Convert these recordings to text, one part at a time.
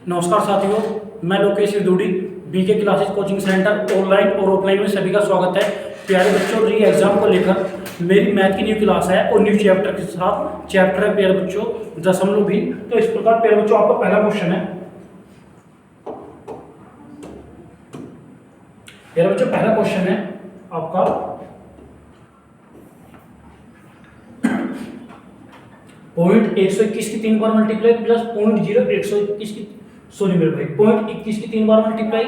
नमस्कार साथियों, मैं Lokesh Siddhudi BK classes coaching centre online और ऑफलाइन में सभी का स्वागत है। प्यारे बच्चों, री एग्जाम को लेकर मेरी मैथ की न्यू क्लास है और न्यू चैप्टर के साथ चैप्टर है प्यारे बच्चों दशमलव भी। तो इस प्रकार प्यारे बच्चों आपका पहला क्वेश्चन है। प्यारे बच्चों पहला क्वेश्चन है आपका पॉइंट 121 की 3 बार मल्टीप्लाई प्लस पॉइंट 121 की सॉरी मेरे भाई पॉइंट 21 की 3 बार मल्टीप्लाई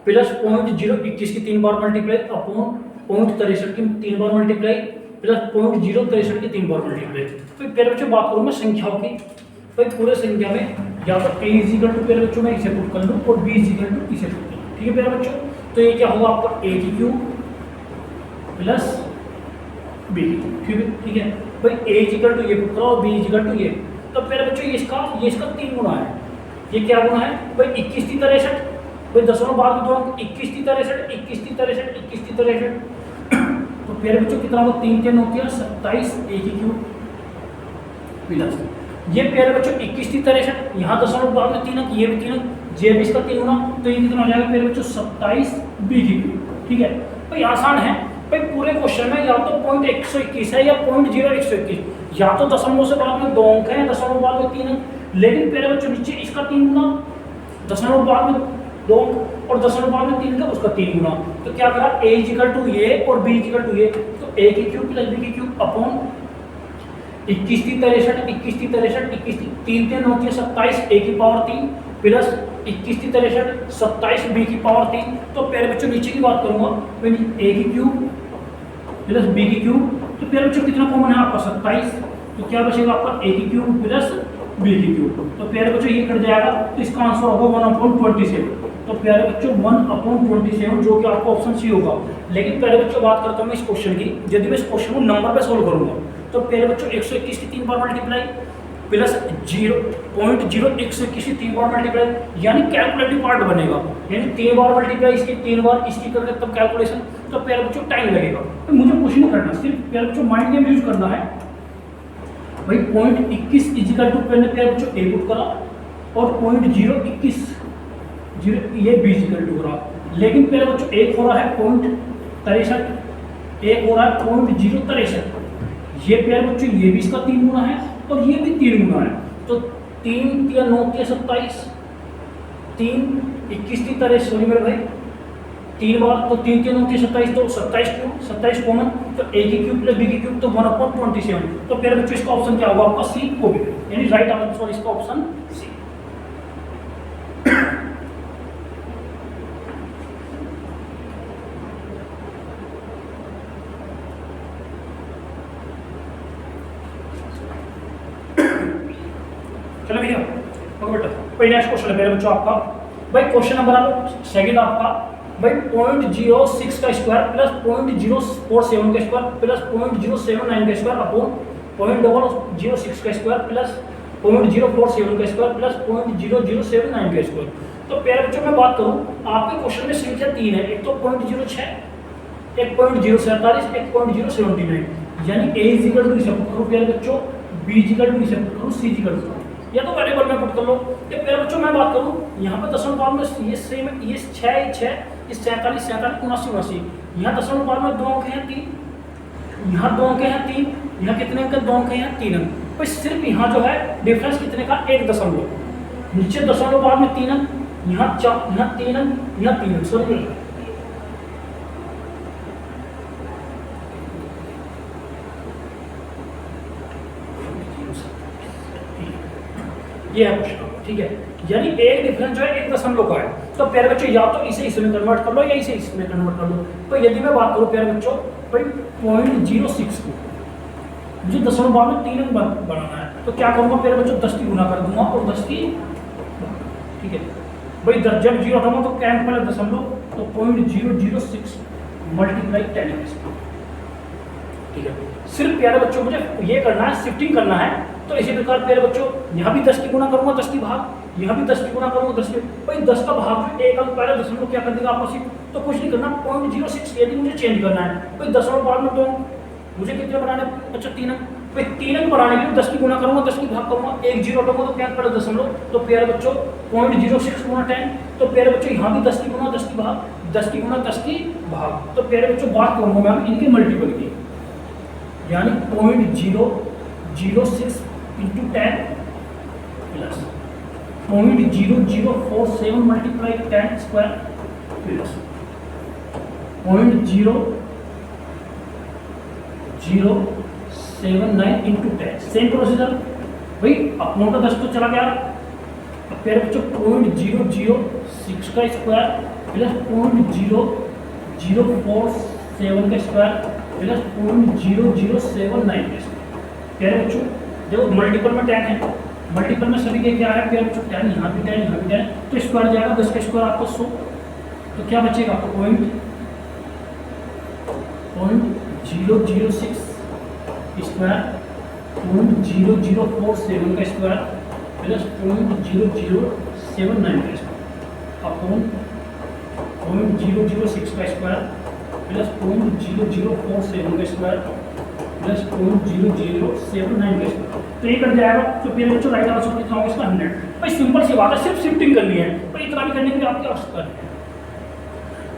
प्लस पॉइंट 021 की 3 बार मल्टीप्लाई अपॉन पॉइंट 63 की 3 बार मल्टीप्लाई प्लस पॉइंट 063 की 3 बार मल्टीप्लाई। तो प्यारे बच्चों बात करूं मैं संख्याओं की। भाई पूरे संख्या में या तो a इक्वल टू प्यारे बच्चों मैं इसे पुट कर लूं और b इक्वल टू इसे पुट कर लूं। ठीक है प्यारे बच्चों, तो ये क्या होगा आपका a की क्यूब प्लस b की क्यूब। ठीक है भाई a इक्वल टू ये पुट करो और b इक्वल टू ये। तो प्यारे बच्चों ये इसका 3 गुना है। ये क्या गुना है भाई 21 की 63 भाई दशमलव बाद में दो 21 की 63 21 की 63 21 की 63। तो प्यारे बच्चों कितना होगा 3 3 होती है 27 a की क्यूब प्लस ये प्यारे बच्चों 21 की 63 यहाँ दशमलव बाद में 3 अंक ये भी 3 अंक जे भी इसका 3 गुना। तो ये कितना हो जाएगा प्यारे बच्चों 27 b की क्यूब। ठीक है भाई आसान है भाई पूरे क्वेश्चन में या तो पॉइंट 121 है या पॉइंट 0121 या तो दशमलव से बाद में 2 अंक है दशमलव बाद में 3 अंक। लेकिन प्यारे बच्चों नीचे इसका 3 गुना दशमलव बाद में 2 अंक और दशमलव बाद में 3 का उसका 3 गुना। तो क्या करा a इक्वल टू ये और b इक्वल टू ये। तो a की क्यूब प्लस b की क्यूब अपॉन 21 की 63 21 की 63 21 की 3 3 होती है 27 a की पावर 3 प्लस 21 की 63 27 b की पावर 3। तो प्यारे बच्चों नीचे की बात करूंगा a की क्यूब प्लस b की क्यूब। तो प्यारे बच्चों कितना कॉमन है आपका 27। तो क्या बचेगा आपका a की क्यूब प्लस b की क्यूब। तो प्यारे बच्चों ये कट जाएगा तो इसका आंसर होगा 1/27। तो प्यारे बच्चों 1/27 जो कि आपका ऑप्शन सी होगा। लेकिन प्यारे बच्चों बात करता हूँ मैं इस क्वेश्चन की। यदि मैं इस क्वेश्चन को नंबर पे सोल्व करूंगा तो प्यारे बच्चों 121 की 3 बार मल्टीप्लाई प्लस 0.0121 की 3 बार मल्टीप्लाई यानी कैलकुलेटिव पार्ट बनेगा। यानी 3 बार मल्टीप्लाई इसकी 3 बार इसकी करके तब कैलकुलेशन। तो प्यारे बच्चों टाइम लगेगा। तो मुझे कुछ नहीं करना, सिर्फ प्यारे बच्चों माइंड गेम यूज करना है। भाई पॉइंट 21 इजिकल टू पहले प्यारे बच्चों ए पुट करा और पॉइंट 021 ये बी इजिकल टू करा। लेकिन प्यारे बच्चों एक हो रहा है पॉइंट 63 एक हो रहा है पॉइंट 063। ये प्यारे बच्चों ये भी इसका 3 गुना है और ये भी 3 गुना है। तो 3 या 9 या 27 3 21 की 63 सॉरी मेरे भाई 3 बार तो 3 3 9 27 तो 27 क्यूब 27 कॉमन तो a की क्यूब प्लस b की क्यूब तो 1/27। तो प्यारे बच्चों इसका ऑप्शन क्या होगा आपका सी को भी यानी राइट आंसर इसका ऑप्शन सी। चलो भैया ओके बेटा भाई नेक्स्ट क्वेश्चन है मेरे बच्चों आपका। भाई क्वेश्चन नंबर सेकंड आपका भाई 0.06 का स्क्वायर प्लस 0.047 का स्क्वायर प्लस 0.079 का स्क्वायर अपॉन 0.006 का स्क्वायर प्लस 0.047 का स्क्वायर प्लस 0.0079 का स्क्वायर। तो प्यारे बच्चों मैं बात करूं आपके क्वेश्चन में संख्या 3 है। एक तो 0.06 एक 0.047 एक 0.079 यानी a इक्वल टू इसे पुट करो प्यारे बच्चों b इक्वल टू इसे पुट करो c इक्वल टू या तो वेरिएबल में पुट कर लो। ये प्यारे बच्चों मैं बात करूं यहाँ पे दशमलव बाद में ये सेम ये 6 ये 47 47 79 79 यहाँ दशमलव बाद में 2 अंक हैं 3 यहाँ 2 अंक हैं 3 यहाँ कितने अंक 2 अंक हैं 3 अंक। तो सिर्फ यहाँ जो है डिफरेंस कितने का 1 दशमलव नीचे दशमलव बाद में 3 अंक यहाँ 4 यहाँ 3 अंक यहाँ 3 अंक सॉरी ये है क्वेश्चन। ठीक है यानी एक डिफरेंस जो है 1 दशमलव का है। तो प्यारे बच्चों या तो इसे इसमें कन्वर्ट कर लो या इसे इसमें कन्वर्ट कर लो। तो यदि मैं बात करूं प्यारे बच्चों भाई 0.06 को मुझे दशमलव बाद में 3 अंक बनाना है। तो क्या करूंगा प्यारे बच्चों 10 की गुना कर दूंगा और 10 की ठीक है भाई जब 0 हटाऊंगा तो कैंप पहले दशमलव तो 0.006 मल्टीप्लाई 10। ठीक है सिर्फ प्यारे बच्चों मुझे ये करना है शिफ्टिंग करना है। तो इसी प्रकार प्यारे बच्चों यहाँ भी 10 की गुना करूंगा 10 की भाग यहाँ भी 10 की गुना करूंगा 10 की भाई 10 का भाग एक अंक पहले दशमलव क्या कर देगा आपस में। तो कुछ नहीं करना 0.06 यदि मुझे चेंज करना है भाई दशमलव बाद में 2 मुझे कितने बनाने अच्छा 3 अंक। भाई 3 अंक बढ़ाने के लिए 10 की गुना करूंगा, 10 की भाग करूंगा, 1 जीरो हटाऊंगा तो क्या पड़े दशमलव, तो प्यारे बच्चों 0.06 गुना 10, तो प्यारे बच्चों यहाँ भी 10 की गुना 10 की भाग, 10 की गुना 10 की भाग, तो प्यारे बच्चों बात करूंगा मैं इनके मल्टीपल की, यानी 0.006 into 10 plus 0.0047 multiply 10 square plus 0.0079 into 10, same procedure भाई अपनों का 10 तो चला गया, अब फिर बच्चों 0.006 का स्क्वायर प्लस 0.0047 का स्क्वायर प्लस 0.0079 का स्क्वायर, कह रहे बच्चों देखो मल्टीपल में 10 है, मल्टीपल में सभी के क्या है, फिर बच्चों 10 यहाँ भी 10 यहाँ भी 10, तो स्क्वायर जाएगा 10 का स्क्वायर आपको 100, तो क्या बचेगा आपको 0.006 स्क्वायर 0.0047 का स्क्वायर प्लस 0.0079 का स्क्वायर अपॉन 0.006 का स्क्वायर प्लस 0.0047 का स्क्वायर प्लस 0.0079 का स्क्वायर, तो ये कट जाएगा, तो फिर बच्चों राइट आंसर कितना होगा इसका 100। भाई सिंपल सी बात है, सिर्फ शिफ्टिंग करनी है, पर इतना भी करने के लिए आपकी आवश्यकता नहीं है।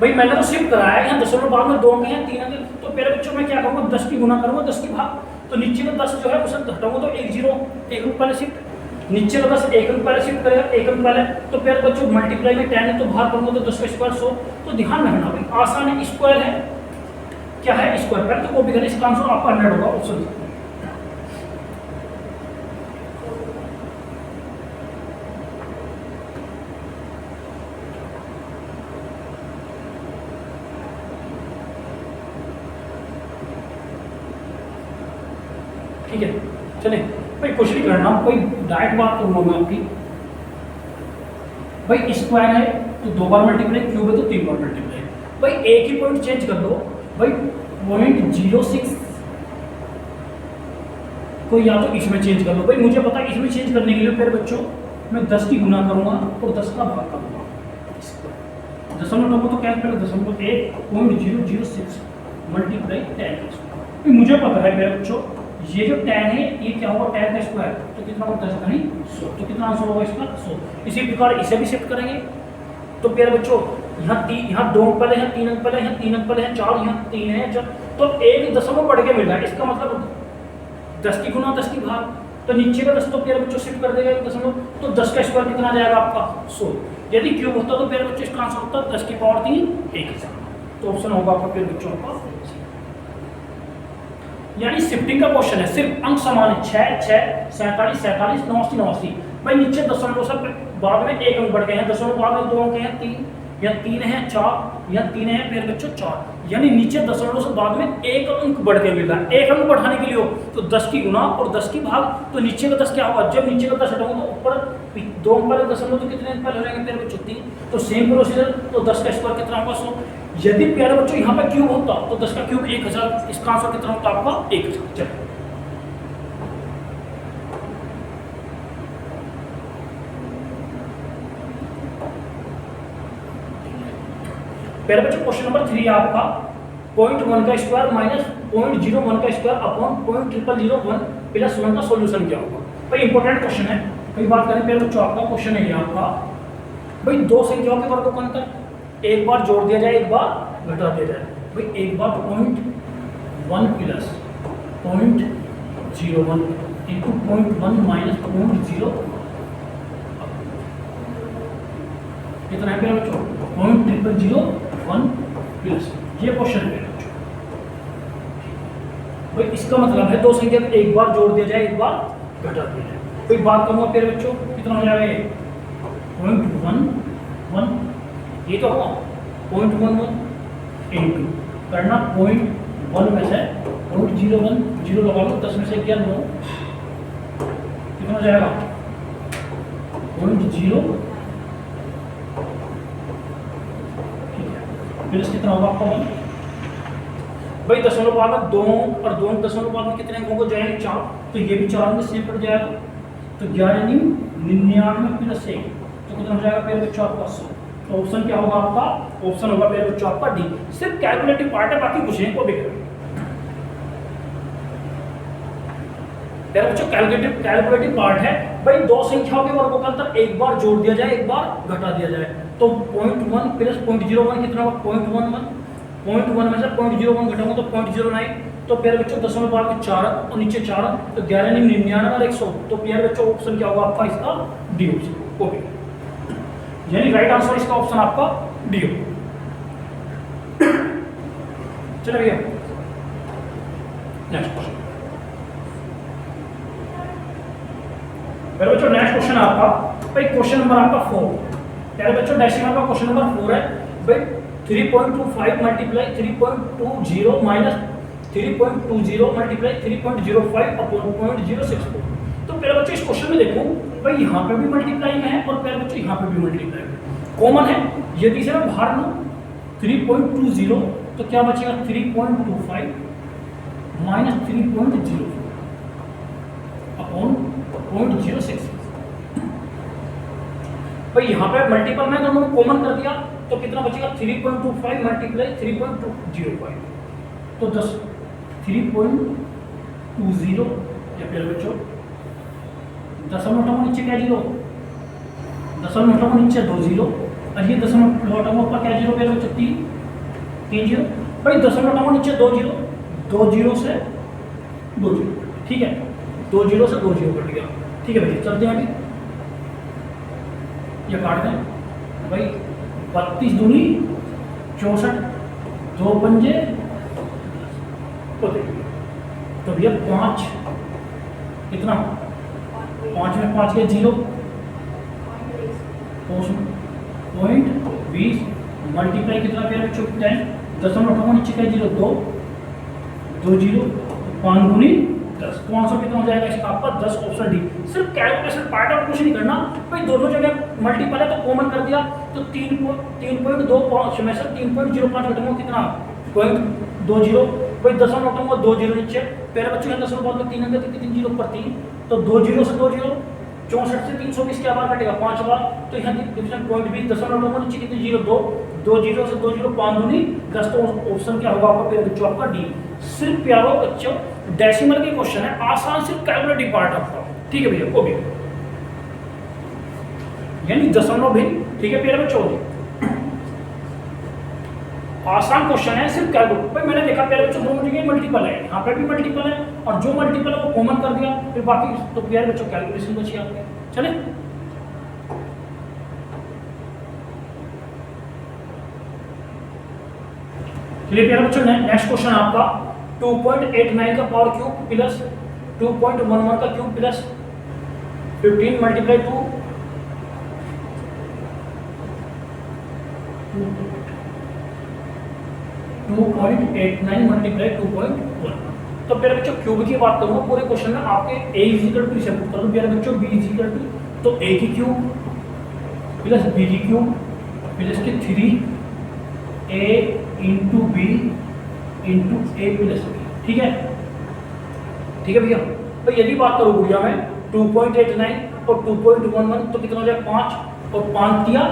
भाई मैंने तो शिफ्ट कराया यहाँ दशमलव बाद में 2 अंक हैं 3 अंक, तो मेरे बच्चों मैं क्या करूँगा 10 की गुना करूँगा 10 की भाग, तो नीचे का 10 जो है उसे घटाऊंगा तो 1 0 1 अंक पहले शिफ्ट, नीचे का 10 1 अंक पहले शिफ्ट करेगा 1 अंक पहले, तो फिर बच्चों मल्टीप्लाई में 10 है तो भाग करूँगा तो 10 का स्क्वायर 100, तो ध्यान रखना भाई आसान है, स्क्वायर है क्या है स्क्वायर, पहले तो कॉपी करें, इसका आंसर आपका 100 होगा ऑप्शन। ठीक है चले भाई कुछ नहीं करना, कोई डायरेक्ट बात करूंगा मैं आपकी, भाई स्क्वायर है तो 2 बार मल्टीप्लाई, क्यूब है तो 3 बार मल्टीप्लाई, भाई एक ही पॉइंट चेंज कर दो, भाई 0.06 को या तो इसमें चेंज कर लो, भाई मुझे पता है इसमें चेंज करने के लिए फिर बच्चों मैं 10 की गुना करूंगा और 10 का भाग करूंगा, दशमलव तो क्या करें दशमलव 1.006 मल्टीप्लाई 10, मुझे पता है मेरे बच्चों ये जो 10 है ये क्या होगा 10 का स्क्वायर, तो कितना होगा 10 का नहीं 100, तो कितना आंसर होगा इसका 100। इसी प्रकार इसे भी शिफ्ट करेंगे, तो प्यारे बच्चों यहाँ 2 अंक पहले हैं 3 अंक पहले हैं 3 अंक पहले हैं 4 यहाँ 3 है 4, तो एक दशमलव बढ़ के मिल रहा है, इसका मतलब 10 की गुना 10 की भाग, तो नीचे का 10 तो प्यारे बच्चों शिफ्ट कर देगा एक दशमलव, तो 10 का स्क्वायर कितना जाएगा आपका 100, यदि क्यूब होता तो प्यारे बच्चों इसका आंसर होता 10 की पावर 3 1,000, तो ऑप्शन होगा आपका प्यारे बच्चों का, यानी शिफ्टिंग का क्वेश्चन है, सिर्फ अंक समान है 6 6 47 47 89 89, भाई नीचे दशमलव से बाद में 1 अंक बढ़ गए हैं, दशमलव बाद में 2 अंक हैं 3 या 3 है 4 या 3 है फिर बच्चों 4, यानी नीचे दशमलव से बाद में 1 अंक बढ़ के मिल रहा है, 1 अंक बढ़ाने के लिए हो तो 10 की गुना और 10 की भाग, तो नीचे का 10 क्या होगा, जब नीचे का 10 हटाऊंगा तो ऊपर 2 अंक पहले दशमलव तो कितने अंक पहले हो जाएंगे फिर बच्चों 3, तो सेम प्रोसीजर, तो 10 का स्क्वायर कितना होगा 100, यदि प्यारे बच्चों यहाँ पे क्यूब होता तो 10 का क्यूब 1000, इसका आंसर कितना होता आपका 1000। चलो प्यारे बच्चों क्वेश्चन नंबर 3 है आपका 0.1 का स्क्वायर माइनस 0.01 का स्क्वायर अपॉन 0.0001 प्लस 1 का सॉल्यूशन क्या होगा, भाई इंपॉर्टेंट क्वेश्चन है, भाई बात करें प्यारे बच्चों आपका क्वेश्चन है ये आपका, भाई दो संख्याओं के वर्गों का अंतर एक बार जोड़ दिया जाए एक बार घटा दिया जाए, भाई एक बार 0.1 प्लस 0.01 इंटू 0.1 माइनस 0.0 कितना है प्यारे बच्चों 0.001 प्लस, ये क्वेश्चन है बच्चों, भाई इसका मतलब है दो संख्या को एक बार जोड़ दिया जाए एक बार घटा दिया जाए, भाई बात करूंगा प्यारे बच्चों कितना हो जाएगा 0.11 ये तो होगा 0.11 इंटू करना 0.1 में से 0.01 0 लगा लो 10 में से क्या 9 कितना हो जाएगा 0.0 प्लस कितना होगा आपका 1, भाई दशमलव बाद में 2 और 2 दशमलव बाद में कितने अंक होंगे जाएंगे 4, तो ये भी 4 में सेम कट जाएगा, तो 1199 प्लस 1 तो कितना हो जाएगा फिर बच्चों आपका 100, तो ऑप्शन क्या होगा आपका ऑप्शन होगा फिर बच्चों आपका डी, सिर्फ कैलकुलेटिव पार्ट है बाकी कुछ नहीं को भी करें। प्यारे बच्चों कैलकुलेटिव पार्ट है भाई, दो संख्याओं के वर्गों का अंतर एक बार जोड़ दिया जाए, एक बार घटा दिया जाए। तो 0.1 प्लस 0.01 कितना होगा 0.11, 0.1 में से 0.01 घटाऊंगा तो 0.09। तो प्यारे बच्चों दशमलव बाद में 4 और नीचे 4 तो 11 99 और 100। तो प्यारे बच्चों ऑप्शन क्या होगा आपका इसका डी ऑप्शन। ओके, यानी राइट आंसर इसका ऑप्शन आपका डी होगा। चलो भैया नेक्स्ट क्वेश्चन। प्यारे बच्चों नेक्स्ट क्वेश्चन आपका भाई क्वेश्चन नंबर आपका 4। प्यारे बच्चों डेसिमल का क्वेश्चन नंबर 4 है भाई 3.25 मल्टीप्लाई 3.20 माइनस 3.20 मल्टीप्लाई 3.05 अपॉन 0.064। तो प्यारे बच्चों इस क्वेश्चन में देखो भाई यहाँ पे भी मल्टीप्लाई में है और प्यारे बच्चों यहाँ पे भी मल्टीप्लाई में कॉमन है। यदि इसे मैं बाहर लूँ 3.20 तो क्या बचेगा 3.25 माइनस 3.04 अपॉन 0.06। भाई यहाँ पे मल्टीपल में दोनों को कॉमन कर दिया तो कितना बचेगा 3.25 मल्टीप्लाई 3.05 तो 3.20 या फिर बच्चों दशमलव नीचे क्या जीरो, दशमलव नीचे 2 जीरो और ये दशमलव ऊपर क्या जीरो पे बच्चों 3 जीरो। भाई दशमलव नीचे 2 जीरो, 2 जीरो से 2 जीरो, ठीक है 2 जीरो से 2 जीरो कट गया। ठीक है भैया चलते हैं अभी, ये काट दें भाई 32 दूनी 64 2 पंजे तो भैया 5 कितना 5 में 5 के 0 0.20 मल्टीप्लाई कितना भैया 10 दशमलव नीचे का 0 2 जीरो 5 दूनी 10 तो आंसर कितना हो जाएगा इसका आपका 10 ऑप्शन डी। सिर्फ कैलकुलेशन पार्ट आउट कुछ नहीं करना भाई, दोनों जगह मल्टीपल है तो कॉमन कर दिया तो 3.25 में से 3.05 घटाऊंगा कितना 0.20 भाई दशमलव घटाऊंगा 2 जीरो नीचे पहले बच्चों के दशमलव बाद में 3 अंक 3 जीरो पर 3 तो 2 जीरो से 2 जीरो 64 से 320 क्या बार कटेगा 5 बार तो यहाँ डिफरेंट पॉइंट भी दशमलव नीचे कितने जीरो 2 जीरो से 2 जीरो 5 दूनी 10 तो ऑप्शन क्या होगा आपका फिर बच्चों आपका डी। सिर्फ प्यारो बच्चों डेसिमल के क्वेश्चन है, आसान सिर्फ कैलकुलेटिव पार्ट आपका। ठीक है भैया, को भी यानी दशमलव भी ठीक है प्यारे बच्चों आसान क्वेश्चन है सिर्फ कैलकुलेट। भाई मैंने देखा प्यारे बच्चों दोनों जगह मल्टीपल है, यहाँ पे भी मल्टीपल है और जो मल्टीपल है वो कॉमन कर दिया फिर बाकी तो प्यारे बच्चों कैलकुलेशन बची आपके। चले चलिए प्यारे बच्चों नेक्स्ट क्वेश्चन आपका 2.89 का पावर क्यूब प्लस 2.11 का क्यूब प्लस 15 मल्टीप्लाई 2.89 मल्टीप्लाई 2.1। तो प्यारे बच्चों क्यूब की बात करूंगा पूरे क्वेश्चन में आपके a इक्वल टू इसे पुट करूं प्यारे बच्चों b इक्वल टू तो a की क्यूब प्लस b की क्यूब प्लस के 3a into b into a plus b। ठीक है भैया। तो यदि बात करूं गुड़िया में 2.89 और 2.11 तो कितना हो जाएगा 5 और 5 दिया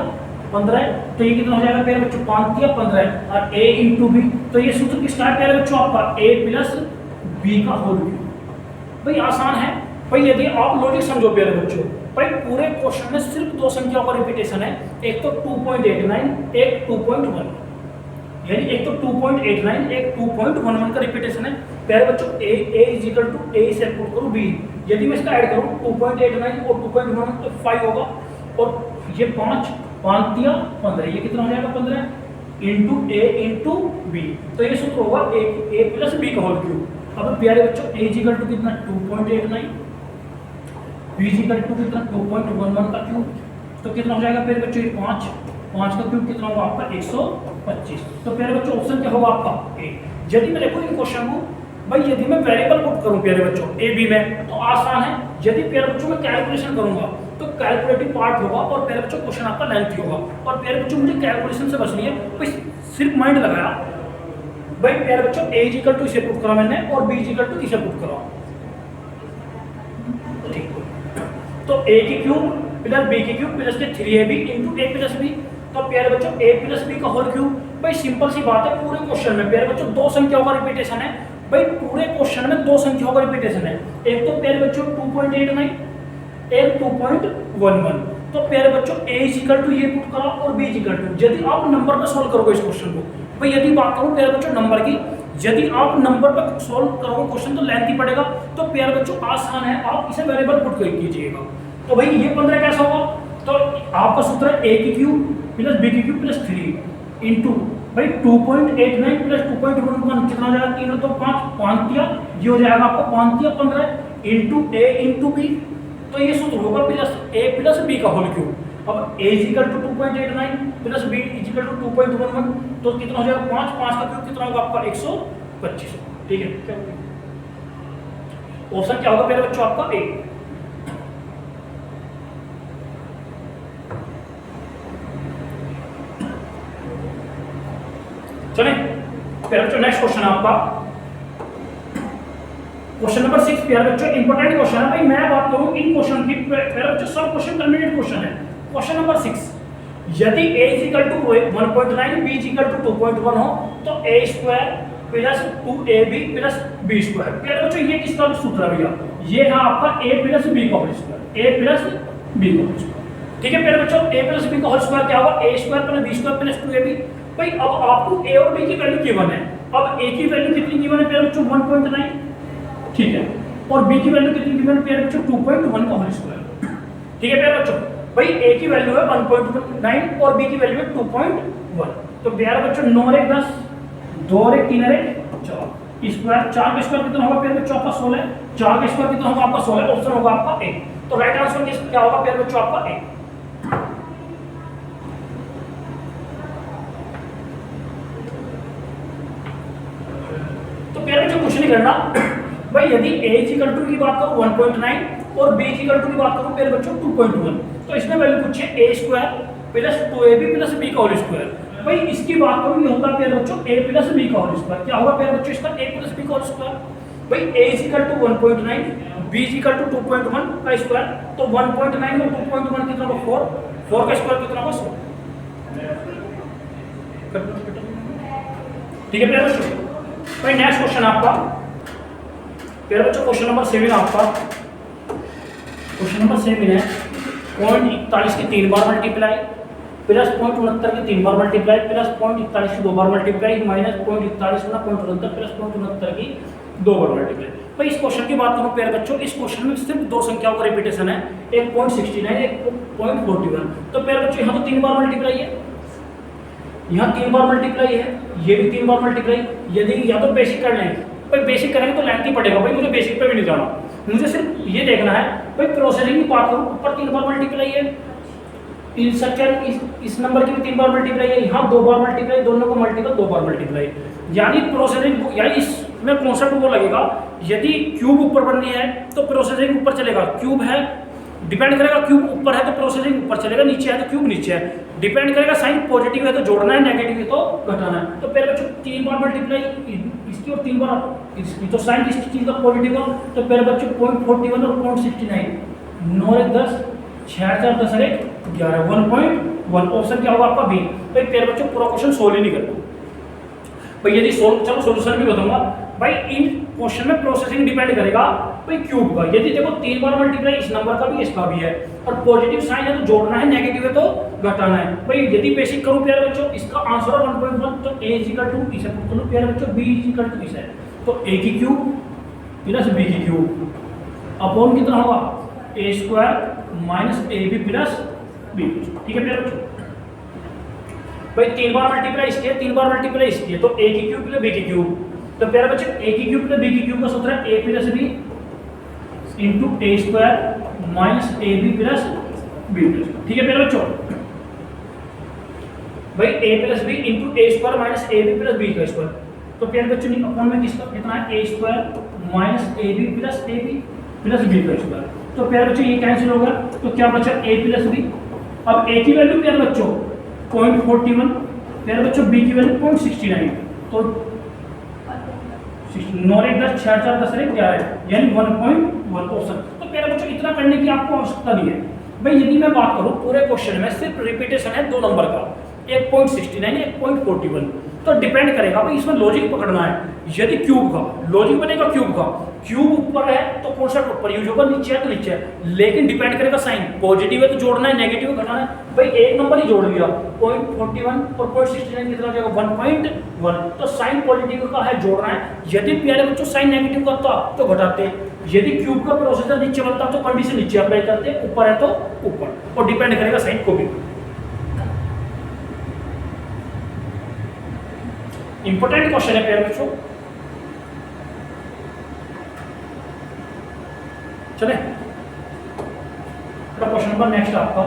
15 तो ये कितना हो जाएगा प्यारे बच्चों 5 दिया 15 और a इंटू बी तो ये सूत्र किसका है प्यारे बच्चों आपका a प्लस b का होल क्यूब। भाई आसान है भाई, यदि आप लॉजिक समझो प्यारे बच्चों भाई पूरे क्वेश्चन में सिर्फ दो संख्याओं का रिपीटेशन है, एक तो 2.89 एक 2.1 यानी एक तो 2.89 एक 2.11 का रिपीटेशन है प्यारे बच्चों। a is equal to a से पुट करूं b, यदि मैं इसका ऐड करूं 2.89 और 2.11 तो 5 होगा और ये 5 दिया 15 ये कितना हो जाएगा 15 इंटू a इंटू b तो ये सूत्र होगा a प्लस b का होल क्यूब। अब प्यारे बच्चों a इज इक्वल टू कितना 2.89 b इज इक्वल टू कितना 2.11 का क्यूब तो कितना हो जाएगा प्यारे बच्चों 5 का क्यूब कितना होगा आपका 125। तो प्यारे बच्चों ऑप्शन क्या होगा आपका ए। यदि मैं देखो इन क्वेश्चन को भाई यदि मैं वेरिएबल पुट करूं प्यारे बच्चों ए बी में तो आसान है, यदि प्यारे बच्चों मैं कैलकुलेशन करूंगा तो कैलकुलेटिव पार्ट होगा और प्यारे बच्चों क्वेश्चन आपका लेंथी होगा और प्यारे बच्चों मुझे कैलकुलेशन से बचनी है भाई, सिर्फ माइंड लगाया भाई प्यारे बच्चों a इक्वल टू इसे पुट करा मैंने और b इक्वल टू इसे पुट करा तो a की क्यूब प्लस b की क्यूब प्लस के 3ab into a plus b तो प्यारे बच्चों a प्लस b का होल क्यूब। भाई सिंपल सी बात है पूरे क्वेश्चन में प्यारे बच्चों दो संख्याओं का रिपीटेशन है भाई पूरे क्वेश्चन में दो संख्याओं का रिपीटेशन है, एक तो प्यारे बच्चों 2.89, एक 2.11। तो प्यारे बच्चों a इक्वल टू ये पुट करो और b इक्वल टू, यदि आप नंबर पर सॉल्व करोगे इस क्वेश्चन को, भाई यदि बात करूं प्यारे बच्चों नंबर की, यदि आप नंबर पर सॉल्व करोगे क्वेश्चन तो लेंथी पड़ेगा, तो प्यारे बच्चों आसान है, आप इसे वेरिएबल पुट कीजिएगा। तो भाई ये 15 कैसा होगा, तो आपका सूत्र है a की क्यूब प्लस b की क्यूब प्लस 3 इंटू भाई 2.89 प्लस 2.11 कितना हो जाएगा, 3 तो 5 दिया, ये हो जाएगा आपका 5 दिया 15 इंटू a इंटू b। तो ये सूत्र होगा प्लस a प्लस b का होल क्यूब। अब a equal to 2.89 plus b equal to 2.11, तो कितना हो जाएगा 5 का क्यूब कितना होगा आपका 125। ठीक है, क्या ऑप्शन क्या होगा मेरे बच्चों आपका a। चले प्यारे बच्चों नेक्स्ट क्वेश्चन है आपका क्वेश्चन नंबर 6। प्यारे बच्चों इंपॉर्टेंट क्वेश्चन है भाई, मैं बात करूं इन क्वेश्चन की, प्यारे बच्चों सब क्वेश्चन टर्मिनेट क्वेश्चन है। क्वेश्चन नंबर 6, यदि a equal to 1.9 b equal to 2.1 हो तो a square plus 2ab plus b square. प्यारे बच्चों ये किसका सूत्र है भैया, ये है आपका a प्लस b का whole square, a plus b का होल स्क्वायर। ठीक है प्यारे बच्चों, a प्लस b का होल स्क्वायर क्या होगा, a square plus b square plus 2ab। भाई अब आपको a और b की वैल्यू गिवन है, अब a की वैल्यू कितनी गिवन है प्यारे बच्चों 1.9, ठीक है, और b की वैल्यू कितनी गिवन है प्यारे बच्चों 2.1 का होल स्क्वायर। ठीक है प्यारे बच्चों, भाई a की वैल्यू है 1.9 और b की वैल्यू है 2.1। तो प्यारे बच्चों 9 और 1 10, 2 और 1 3 और 1 4 स्क्वायर, 4 का स्क्वायर कितना होगा प्यारे बच्चों आपका 16, 4 का स्क्वायर कितना होगा आपका 16, ऑप्शन होगा आपका a। तो राइट आंसर क्या होगा प्यारे बच्चों आपका a। प्यारे बच्चों कुछ नहीं करना भाई, यदि a इक्वल टू की बात करूं 1.9 और b इक्वल टू की बात करूं प्यारे बच्चों 2.1, तो इसमें वैल्यू पूछे a square plus 2ab plus b का होल स्क्वायर। भाई इसकी बात करूं ये होता है प्यारे बच्चों a प्लस b का होल स्क्वायर। क्या होगा प्यारे बच्चों इसका a प्लस b का होल स्क्वायर। भाई a equal to 1.9 b equal to 2.1 का स्क्वायर, तो 1.9 और 2.1 कितना होगा 4 का स्क्वायर कितना होगा 100। ठीक है प्यारे बच्चों, भाई नेक्स्ट क्वेश्चन आपका प्यारे बच्चों क्वेश्चन नंबर 7 आपका, क्वेश्चन नंबर 7 है 0.41 की 3 बार मल्टीप्लाई प्लस 0.69 की 3 बार मल्टीप्लाई प्लस 0.41 की 2 बार मल्टीप्लाई माइनस 0.41 गुना 0.69 प्लस 0.69 की 2 बार मल्टीप्लाई। भाई इस क्वेश्चन की बात करूं प्यारे बच्चों, इस क्वेश्चन में सिर्फ दो संख्याओं का रिपीटेशन है, एक 0.69 एक 0.41। तो प्यारे बच्चों यहाँ तो 3 बार मल्टीप्लाई है, यहाँ 3 बार मल्टीप्लाई है, ये भी 3 बार मल्टीप्लाई। यदि या तो बेसिक कर लें, भाई बेसिक करेंगे तो लेंथ ही पड़ेगा, भाई मुझे बेसिक पे भी नहीं जाना, मुझे सिर्फ ये देखना है भाई प्रोसेसिंग की बात करूं ऊपर 3 बार मल्टीप्लाई है, इस नंबर की भी 3 बार मल्टीप्लाई है, यहाँ 2 बार मल्टीप्लाई, दोनों को मल्टीपल 2 बार मल्टीप्लाई। यानी प्रोसेसिंग यानी इसमें कॉन्सेप्ट वो लगेगा, यदि क्यूब ऊपर बननी है तो प्रोसेसिंग ऊपर चलेगा, क्यूब है डिपेंड करेगा, क्यूब ऊपर है तो प्रोसेसिंग ऊपर चलेगा, नीचे है तो क्यूब नीचे है, डिपेंड करेगा साइन पॉजिटिव है तो जोड़ना है, नेगेटिव है तो घटाना है। तो पहले बच्चों 3 बार मल्टीप्लाई इसकी और 3 बार इसकी, तो साइन किस चीज का पॉजिटिव हो, तो पहले बच्चों 0.41 और 0.69, 9 और 10 6 4 10 और 1 11 1.1, ऑप्शन क्या होगा आपका बी। भाई पहले बच्चों पूरा क्वेश्चन सोल्व ही नहीं करना भाई, यदि सोल्व चलो सोल्यूशन भी बताऊंगा भाई। इन क्वेश्चन में प्रोसेसिंग डिपेंड करेगा भाई क्यूब का, यदि देखो 3 बार मल्टीप्लाई इस नंबर का भी इसका भी है, और पॉजिटिव साइन है तो जोड़ना है, नेगेटिव है तो घटाना है। भाई यदि बेसिक करूं प्यारे बच्चों, इसका आंसर है 1.1, तो a इक्वल टू इसे पुट लो प्यारे बच्चों, b इक्वल टू इसे, तो a की क्यूब प्लस b की क्यूब अपॉन कितना होगा a square minus ab plus b। ठीक है प्यारे बच्चों, भाई 3 बार मल्टीप्लाई इसकी है, 3 बार मल्टीप्लाई इसकी है, तो a की क्यूब प्लस b की क्यूब, तो प्यारे बच्चों a की क्यूब प्लस b की क्यूब का सूत्र है a plus b into a square minus ab plus b plus. ठीक है प्यारे बच्चों, भाई a plus b into a square minus ab plus b का स्क्वायर, तो प्यारे बच्चों अपॉन में किसका कितना है a square minus ab plus b का स्क्वायर, तो प्यारे बच्चों ये कैंसिल होगा, तो क्या बचा a प्लस b। अब a की वैल्यू प्यारे बच्चों 0.41, प्यारे बच्चों b की वैल्यू 0.69, तो 9 और 10 6 4 10 और 1 11 यानी 1.1 ऑप्शन। तो प्यारे बच्चों इतना करने की आपको आवश्यकता नहीं है भाई। यदि मैं बात करूं पूरे क्वेश्चन में सिर्फ रिपीटेशन है 2 नंबर का, एक 0.69, एक 0.41। तो डिपेंड करेगा भाई, इसमें लॉजिक पकड़ना है। यदि क्यूब का लॉजिक बनेगा, क्यूब ऊपर है तो कॉन्सेप्ट ऊपर यूज होगा, नीचे है तो नीचे है। लेकिन डिपेंड करेगा साइन, पॉजिटिव है तो जोड़ना है, नेगेटिव है घटाना है। भाई एक नंबर ही जोड़ लिया, 0.41 और 0.69 कितना हो जाएगा 1.1। तो साइन पॉजिटिव का है, जोड़ना है। यदि प्यारे बच्चों साइन नेगेटिव का था तो घटाते। यदि क्यूब का प्रोसीजर नीचे बनता तो कंडीशन नीचे अप्लाई करते, ऊपर है तो ऊपर, और डिपेंड करेगा साइन को भी। इंपॉर्टेंट क्वेश्चन है प्यारे बच्चों, चले क्वेश्चन नंबर नेक्स्ट आपका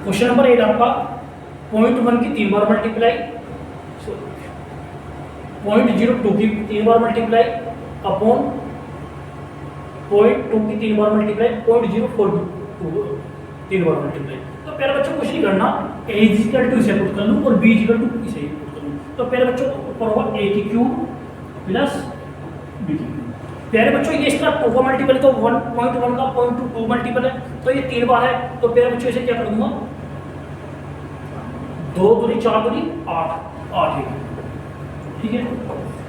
क्वेश्चन नंबर 8 आपका 0.1 की 3 बार मल्टीप्लाई, 0.02 की 3 बार मल्टीप्लाई अपॉन 0.2 की 3 बार मल्टीप्लाई 0.042 3 बार मल्टीप्लाई। तो प्यारे बच्चों कुछ नहीं करना, a इक्वल टू इसे पुट कर लूं और b इक्वल टू इसे पुट कर लूं। तो प्यारे बच्चों ऊपर होगा a की क्यूब प्लस b की क्यूब। प्यारे बच्चों ये इसका 2 का मल्टीपल तो 1.1 का 0.2 मल्टीपल है, तो ये 3 बार है। तो प्यारे बच्चों इसे क्या कर दूंगा, 2 दूनी 4 दूनी 8 है, ठीक है।